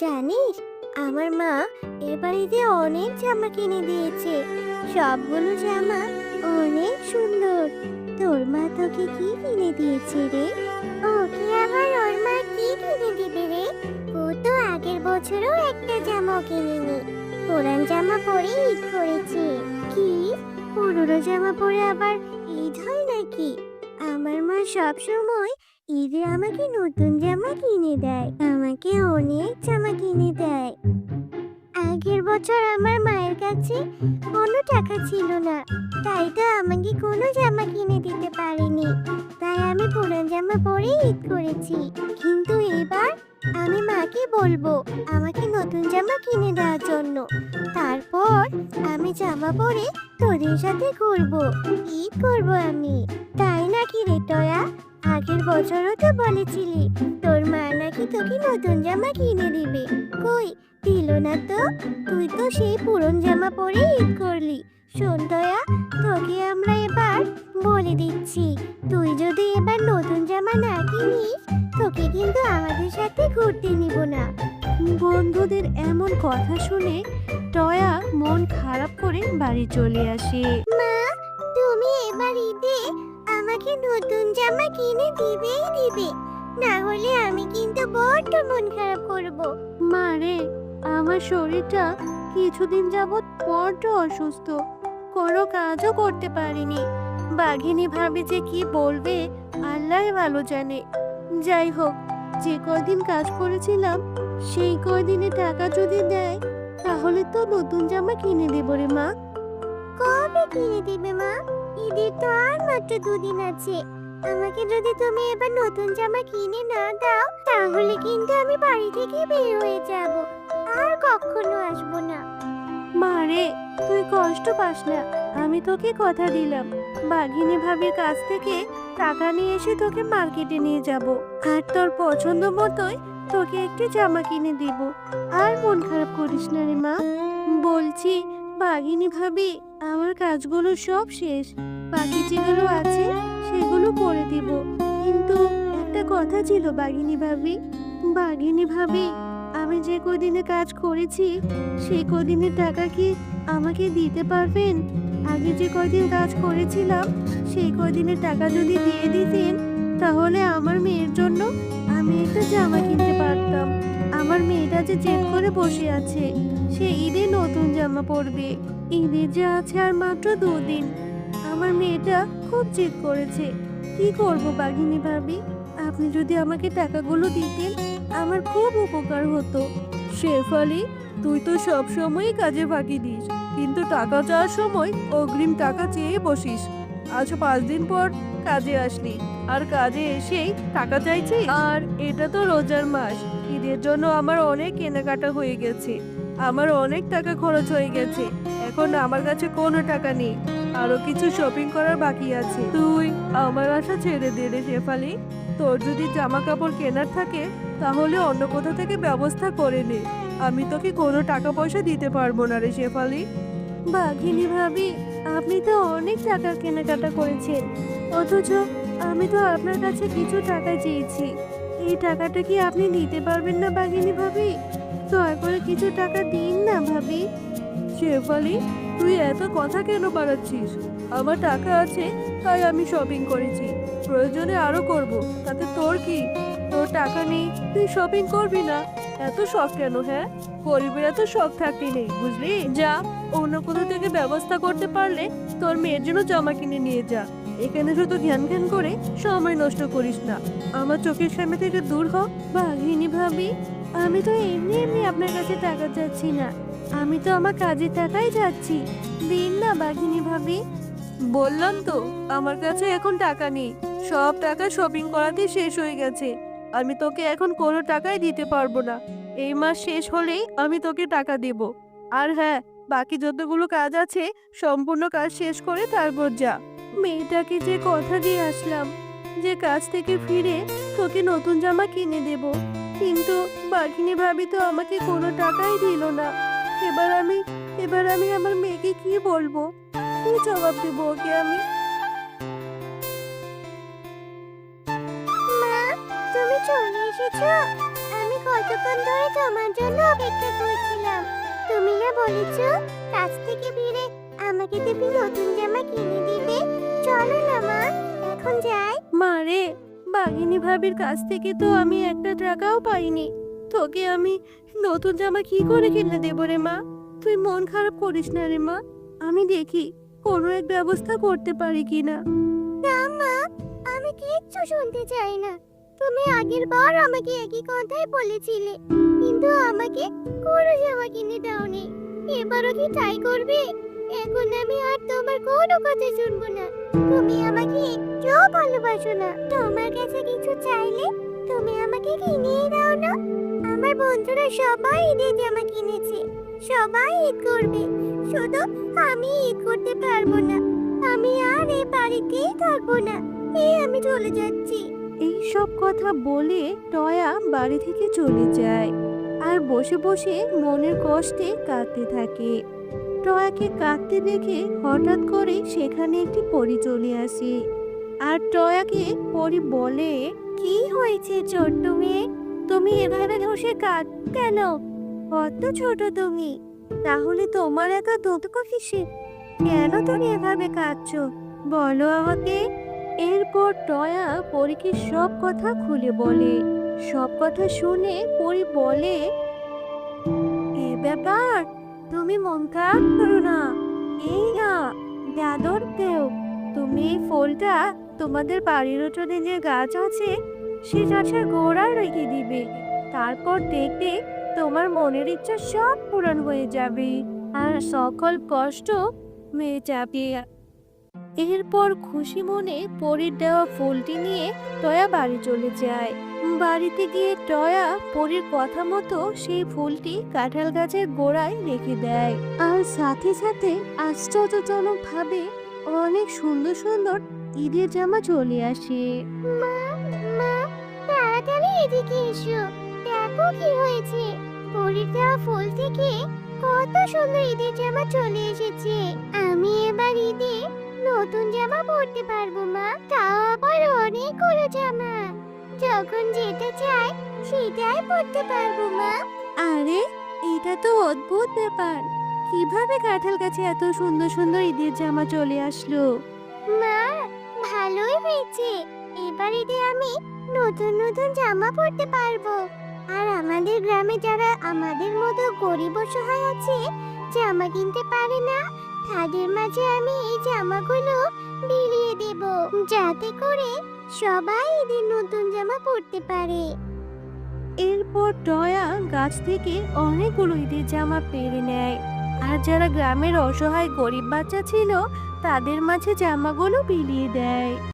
জানিস, আমার মা এবার ঈদে অনেক জামা কিনে দিয়েছে। সবগুলো জামা অনেক সুন্দর। তোর মা তোকে কি কিনে দিয়েছে রে? ওকে আবার ওর মা কি কিনে দিবে রে? ও তো আগের বছরও একটা জামা কিনেনি। পুরান জামা পরে ঈদ করেছে। কি, পুরনো জামা পরে আবার ঈদ হয় নাকি? আমার মা সব সময় ঈদে আমাকে নতুন জামা কিনে দেয়, আমাকে অনেক জামা কিনে দেয়। আগের বছর আমার মায়ের কাছে কোনো টাকা ছিল না, তাই তো আমাকে কোনো জামা কিনে দিতে পারেনি। তাই আমি পুরান জামা পরে ঈদ করেছি। কিন্তু এবার আমি মাকে বলবো আমাকে নতুন জামা কিনে দেওয়ার জন্য। তারপর আমি জামা পরে তোদের সাথে ঘুরবো, ঈদ করবো আমি। তাই নাকি রে টয়া? আগের বছরও তো বলেছিলি তোর মা নাকি তোকে নতুন জামা কিনে দিবে, কই দিল না তো? তুই তো সেই পুরন জামা পরে ঈদ করলি। শোন টয়া, তোকে আমরা এবার বলে দিচ্ছি, তুই যদি এবার নতুন জামা না কিনিস, তোকে কিন্তু আমাদের সাথে ঘুরতে নিব না। বন্ধুদের এমন কথা শুনে টয়া মন খারাপ করে বাড়ি চলে আসে। মা, তুমি এবার ঈদে আমাকে নতুন জামা কিনে দিবেই দিবে, না হলে আমি কিন্তু বড্ড মন খারাপ করব। মা রে, আমার শরীরটা কিছুদিন যাবৎ বড্ড অসুস্থ, কোনো কাজও করতে পারিনি। বাঘিনী ভাবে যে কি বলবে আল্লাহ ভালো জানে। যাই হোক, যে কয়দিন কাজ করেছিলাম সেই কয়দিনে টাকা যদি দেয় তাহলে তো নতুন জামা কিনে দেব রে মা। কবে কিনে দিবে মা? ঈদের তো আর মাত্র দুদিন আছে। আমাকে যদি তুমি এবার নতুন জামা কিনে না দাও, তাহলে কিন্তু আমি বাড়ি থেকে বের হয়ে যাব, আর কখনো আসবো না। মা রে, তুই কষ্ট পাস না, আমি তোকে কথা দিলাম বাঘিনী ভাবির কাছ থেকে টাকা নিয়ে এসে তোকে মার্কেটে নিয়ে যাব, আর তোর পছন্দ মতোই তোকে একটি জামা কিনে দিব। আর মন খারাপ করিস না রে মা। বলছি বাঘিনী ভাবি, আমার কাজগুলো সব শেষ, বাকি যেগুলো আছে সেগুলো করে দিব। কিন্তু একটা কথা ছিল বাঘিনী ভাবি, বাঘিনী ভাবি, আমি যে কদিনে কাজ করেছি সেই কদিনের টাকা কি আমাকে দিতে পারবেন? আগে যে কয়দিন কাজ করেছিলাম সেই কয়দিনের টাকা যদি দিয়ে দিতেন, তাহলে আমার মেয়ের জন্য আমি একটা জামা কিনতে পারতাম। আমার মেয়েটা যে জেদ করে বসে আছে, সে ঈদে নতুন জামা পরবে। ঈদের যে আছে আর মাত্র 2 দিন। আমার মেয়েটা খুব জেদ করেছে। কি করব বাঘিনী ভাবি, আপনি যদি আমাকে টাকাগুলো দিতেন আমার খুব উপকার হতো। শেফালি, তুই তো সব সময়ই কাজে ফাঁকি দিস, কিন্তু টাকা চাওয়ার সময় অগ্রিম টাকা চেয়ে বসিস। আজ 5 দিন পর কাজে আসলি, আর কাজে এসেই টাকা চাইছিস? আর এটা তো রোজার মাস, ঈদের জন্য আমার অনেক কেনাকাটা হয়ে গেছে, আমার অনেক টাকা খরচ হয়ে গেছে। এখন আমার কাছে কোনো টাকা নেই, আরো কিছু শপিং করার বাকি আছে। তুই আমার আশা ছেড়ে দে রে শেফালি। তোর যদি জামা কাপড় কেনার থাকে তাহলে অন্য কোথা থেকে ব্যবস্থা করে নে, আমি তোকে কোনো টাকা পয়সা দিতে পারবো না রে শেফালি। বাঘিনী ভাবি, আপনি তো অনেক টাকা কেনাকাটা করেছেন, অথচ আমি তো আপনার কাছে কিছু টাকা চেয়েছি। এই টাকাটা কি আপনি দিতে পারবেন না বাঘিনী ভাবি? দয়া করে কিছু টাকা দিন না ভাবি। শেফালি, তুই এত কথা কেন বাড়াচ্ছিস? আমার টাকা আছে তাই আমি শপিং করেছি, প্রয়োজনে আরো করব, তাতে তোর কি? তোর টাকা নেই, তুই শপিং করবি না? এত শখ কেন? হ্যাঁ, গরিবের এত শখ থাকতে নেই, বুঝলি? যা, অন্য কোথা থেকে ব্যবস্থা করতে পারলে তোর মেয়ের জন্য জামা কিনে নিয়ে যা। এখানে শুধু ধ্যান ধ্যান করে সময় নষ্ট করিস না, আমার চোখের সামনে থেকে দূর হ। বাঘিনী ভাবি, আমি তো এমনি এমনি আপনার কাছে টাকা চাচ্ছি না, আমি তো আমার কাজের টাকাই যাচ্ছি, দিন না বাঘিনী ভাবি। বললাম তো আমার কাছে এখন টাকা নেই, সব টাকা শপিং করাতে শেষ হয়ে গেছে। আমি তোকে এখন কোনো টাকাই দিতে পারবো না, এই মাস শেষ হলেই আমি তোকে টাকা দেব। আর হ্যাঁ, বাকি যতগুলো কাজ আছে সম্পূর্ণ কাজ শেষ করে তারপর যা। মেয়েটাকে যে কথা দিয়ে আসলাম যে কাজ থেকে ফিরে তোকে নতুন জামা কিনে দেব, কিন্তু বাঘিনী ভাবি তো আমাকে কোনো টাকাই দিল না। এবার আমি আমার মেয়েকে কি বলবো, কি জবাব দেবো ওকে আমি? মা, তুমি চলে এসেছো? আমি কতক্ষণ ধরে তোমার জন্য অপেক্ষা করছিলাম। তুমি না বলেছো কাছ থেকে ফিরে আমাকে তুমি নতুন জামা কিনে দিবে। চলো না মা, এখন যাই। মা রে, বাঘিনী ভাবির কাছ থেকে তো আমি একটা টাকাও পাইনি। তোকে আমি নতুন জামা কি করে কিনে দেবো রে মা? তুই মন খারাপ করিস না রে মা, আমি দেখি কোনো এক ব্যবস্থা করতে পারি কিনা। না মা, আমি কিচ্ছু শুনতে চাই না। তুমি আগের বার আমাকে একই কথাই বলেছিলে, কিন্তু আমাকে কোনো জামা কিনে দাওনি। এবারও কি তাই করবে? এখন আমি আর তোমার কোনো কথা শুনবো না। তুমি আমাকে একটুও ভালোবাসো না। তোমার কাছে কিছু চাইলে তুমি আমাকে কিনেই দাও না। আমার বন্ধুরা সবাই ঈদের জামা কিনেছে, সবাই ঈদ করবে, শুধু আমি ঈদ করতে পারবো না। আমি আর এই বাড়িতেই থাকবো না। আমি চলে যাচ্ছি। এই সব কথা বলে টয়া বাড়ি থেকে চলে যায় আর বসে বসে মনের কষ্টে কাঁদতে থাকে। টয়াকে কাঁদতে দেখে হঠাৎ করে সেখানে একটি পরী চলে আসে আর টয়াকে পরী বলে, কি হয়েছে ছোট্ট মেয়ে? তুমি এভাবে বসে কাঁদ কেন? কত ছোট তুমি, তাহলে তোমার একা দুঃখ কিসে? কেন তুমি এভাবে কাঁদছো বলো আমাকে। এরপর টয়া পরীকে সব কথা খুলে বলে। সব কথা শুনে পরী বলে, এ ব্যাপার, তুমি মন খারাপ করো না। এই না দাদর কেউ, তুমি এই ফুলটা তোমাদের বাড়ির উঠোনে যে গাছ আছে সে গাছের গোড়ায় রেখে দিবে। তারপর দেখবে তোমার মনের ইচ্ছা সব পূরণ হয়ে যাবে আর সকল কষ্ট মিটে যাবে। এরপর খুশি মনে পরীর দেওয়া ফুলটি নিয়ে টয়া বাড়ি চলে যায়। বাড়িতে গিয়ে টয়া পরীর কথা মতো সেই ফুলটি কাঁঠাল গাছের গোড়ায় রেখে দেয় আর সাথে সাথে আশ্চর্যজনক ভাবে অনেক সুন্দর সুন্দর ঈদের জামা চলে আসে। মা, মা, তাড়াতাড়ি এদিকে এসো। দেখো কি হয়েছে। পরীর দেওয়া ফুল থেকে কত সুন্দর ঈদের জামা চলে এসেছে। আমি এবার ঈদে নতুন জামা পরতে পারবো মা, তাও আবার অনেকগুলো জামা। যখন যেটা চাই সেটাই পরতে পারবো মা। আরে, এটা তো অদ্ভুত ব্যাপার, কিভাবে কাঁঠাল গাছে এত সুন্দর সুন্দর ঈদের জামা চলে আসলো? মা, ভালোই হয়েছে। এবার ঈদে আমি নতুন নতুন জামা পরতে পারবো। আর আমাদের গ্রামে যারা আমাদের মতো গরিব অসহায় আছে, জামা কিনতে পারে না, তাদের মাঝে আমি এই জামাগুলো বিলিয়ে দেব, যাতে করে সবাই ঈদের নতুন জামা পরতে পারে। এরপর টয়া গাছ থেকে অনেকগুলো ঈদের জামা পেরে নেয় আর যারা গ্রামের অসহায় গরিব বাচ্চা ছিল তাদের মাঝে জামাগুলো বিলিয়ে দেয়।